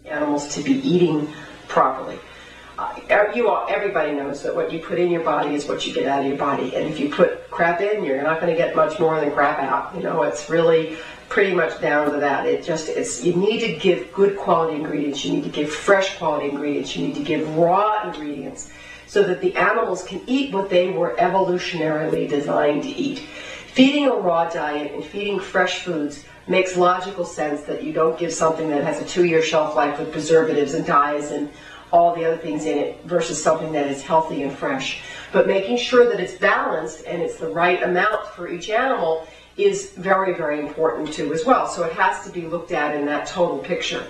animals to be eating properly. Everybody knows that what you put in your body is what you get out of your body, and if you put crap in, you're not going to get much more than crap out. You know, it's really pretty much down to that. You need to give good quality ingredients, you need to give fresh quality ingredients, you need to give raw ingredients, so that the animals can eat what they were evolutionarily designed to eat. Feeding a raw diet and feeding fresh foods makes logical sense, that you don't give something that has a 2-year shelf life with preservatives and dyes and all the other things in it versus something that is healthy and fresh. But making sure that it's balanced and it's the right amount for each animal is very, very important too as well. So it has to be looked at in that total picture.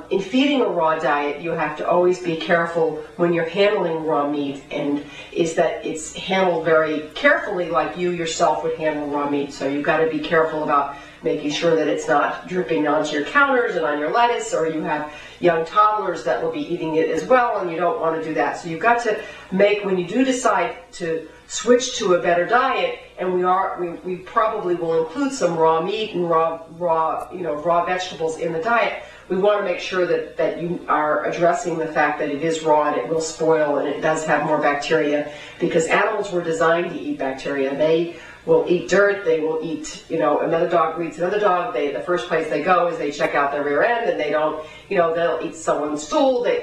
In feeding a raw diet, you have to always be careful when you're handling raw meat, and is that it's handled very carefully like you yourself would handle raw meat. So you've got to be careful about making sure that it's not dripping onto your counters and on your lettuce, or you have young toddlers that will be eating it as well, and you don't want to do that. So you've got to make, when you do decide to switch to a better diet, and we probably will include some raw meat and raw vegetables in the diet, we want to make sure that you are addressing the fact that it is raw and it will spoil and it does have more bacteria, because animals were designed to eat bacteria. They will eat dirt, they will eat, another dog greets another dog, the first place they go is they check out their rear end, and they don't, they'll eat someone's stool, they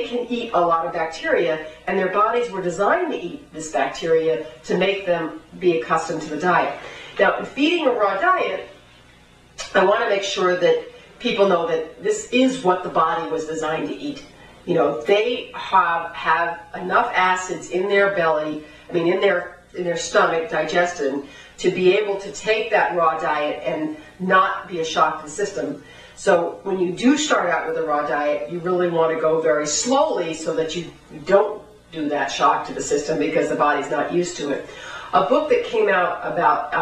can eat a lot of bacteria, and their bodies were designed to eat this bacteria to make them be accustomed to the diet. Now, in feeding a raw diet, I want to make sure that people know that this is what the body was designed to eat. They have enough acids in their belly, in their stomach, digestion, to be able to take that raw diet and not be a shock to the system. So when you do start out with a raw diet, you really want to go very slowly so that you don't do that shock to the system, because the body's not used to it. A book that came out about,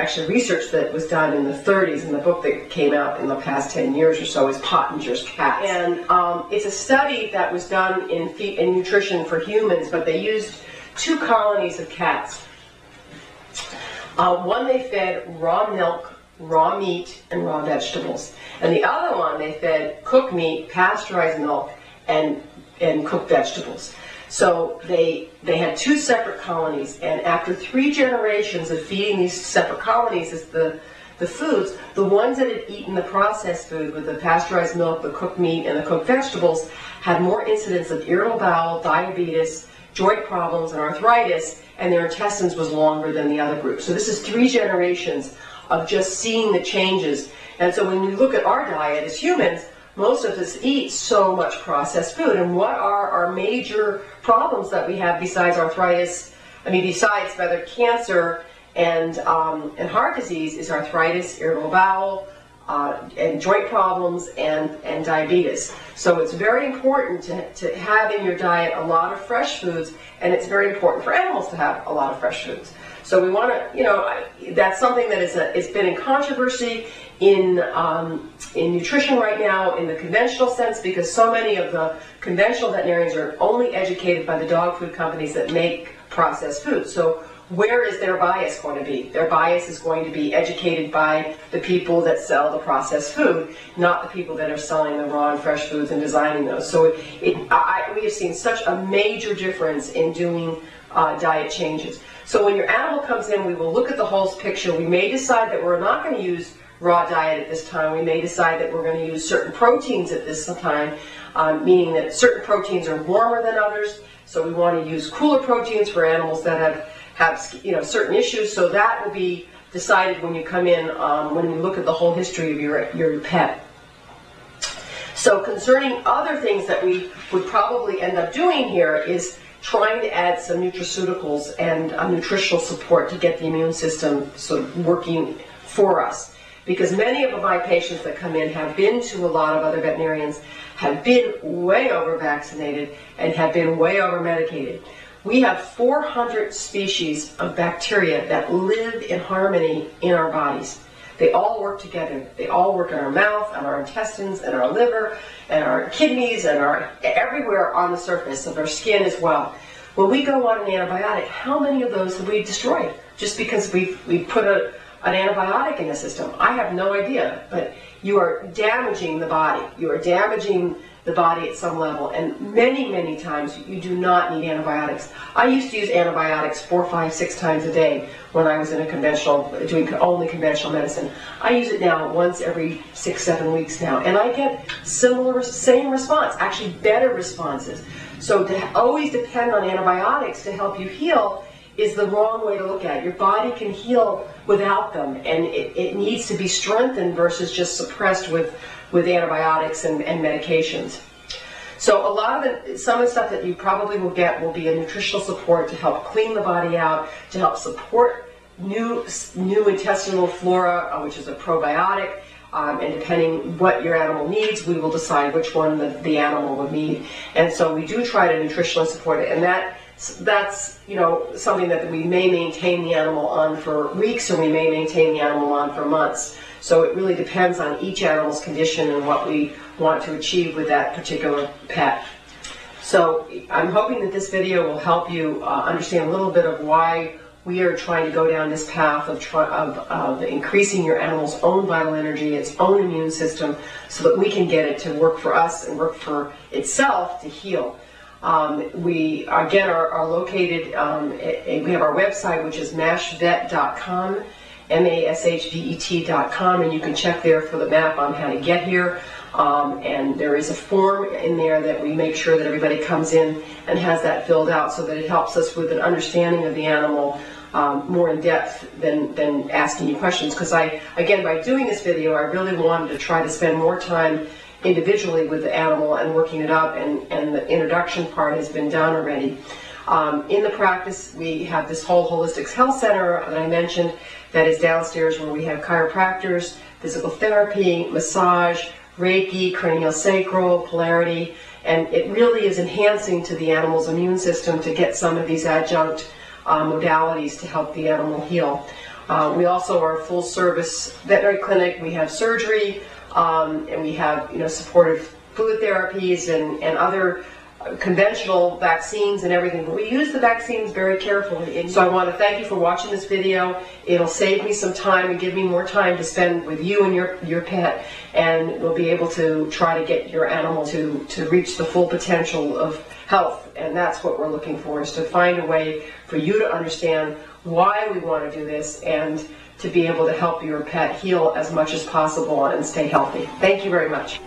actually research that was done in the 30s, and the book that came out in the past 10 years or so is Pottinger's Cats. And it's a study that was done in nutrition for humans, but they used 2 colonies of cats. One they fed raw milk, raw meat, and raw vegetables. And the other one they fed cooked meat, pasteurized milk, and cooked vegetables. So they had 2 separate colonies, and after 3 generations of feeding these separate colonies as the foods, the ones that had eaten the processed food with the pasteurized milk, the cooked meat, and the cooked vegetables had more incidence of irritable bowel, diabetes, joint problems, and arthritis, and their intestines was longer than the other group. So this is 3 generations of just seeing the changes. And so when you look at our diet as humans, most of us eat so much processed food. And what are our major problems that we have besides arthritis? Besides whether cancer and heart disease, is arthritis, irritable bowel, and joint problems, and diabetes. So it's very important to have in your diet a lot of fresh foods, and it's very important for animals to have a lot of fresh foods. So we want to, that's something that it's been in controversy in nutrition right now in the conventional sense, because so many of the conventional veterinarians are only educated by the dog food companies that make processed food. So where is their bias going to be? Their bias is going to be educated by the people that sell the processed food, not the people that are selling the raw and fresh foods and designing those. So we have seen such a major difference in doing diet changes. So when your animal comes in, we will look at the whole picture. We may decide that we're not going to use raw diet at this time. We may decide that we're going to use certain proteins at this time, meaning that certain proteins are warmer than others. So we want to use cooler proteins for animals that have certain issues. So that will be decided when you come in, when we look at the whole history of your pet. So concerning other things that we would probably end up doing here is trying to add some nutraceuticals and nutritional support to get the immune system working for us. Because many of my patients that come in have been to a lot of other veterinarians, have been way over vaccinated, and have been way over medicated. We have 400 species of bacteria that live in harmony in our bodies. They all work together. They all work in our mouth, and our intestines, and our liver, and our kidneys, and everywhere on the surface of our skin as well. When we go on an antibiotic, how many of those have we destroyed? Just because we put a an antibiotic in the system? I have no idea, but you are damaging the body. You are damaging the body at some level, and many, many times you do not need antibiotics. I used to use antibiotics 4, 5, 6 times a day when I was in a doing only conventional medicine. I use it now once every 6, 7 weeks now, and I get same response, actually better responses. So to always depend on antibiotics to help you heal is the wrong way to look at it. Your body can heal without them, and it needs to be strengthened versus just suppressed with antibiotics and medications. So some of the stuff that you probably will get will be a nutritional support to help clean the body out, to help support new intestinal flora, which is a probiotic, and depending what your animal needs, we will decide which one the animal will need. And so we do try to nutritionally support it, and that's something that we may maintain the animal on for weeks, or we may maintain the animal on for months. So it really depends on each animal's condition and what we want to achieve with that particular pet. So I'm hoping that this video will help you understand a little bit of why we are trying to go down this path of increasing your animal's own vital energy, its own immune system, so that we can get it to work for us and work for itself to heal. We again are located, we have our website, which is mashvet.com, mashvet.com, and you can check there for the map on how to get here. And there is a form in there that we make sure that everybody comes in and has that filled out, so that it helps us with an understanding of the animal more in depth than asking you questions. Because again, by doing this video, I really wanted to try to spend more time individually with the animal and working it up, and the introduction part has been done already. In the practice, we have this whole holistic health center that I mentioned that is downstairs, where we have chiropractors, physical therapy, massage, Reiki, craniosacral, polarity, and it really is enhancing to the animal's immune system to get some of these adjunct modalities to help the animal heal. We also are a full service veterinary clinic. We have surgery, and we have supportive food therapies and other conventional vaccines and everything, but we use the vaccines very carefully. So I want to thank you for watching this video. It'll save me some time and give me more time to spend with you and your pet, and we'll be able to try to get your animal to reach the full potential of health. And that's what we're looking for, is to find a way for you to understand why we want to do this, and to be able to help your pet heal as much as possible and stay healthy. Thank you very much.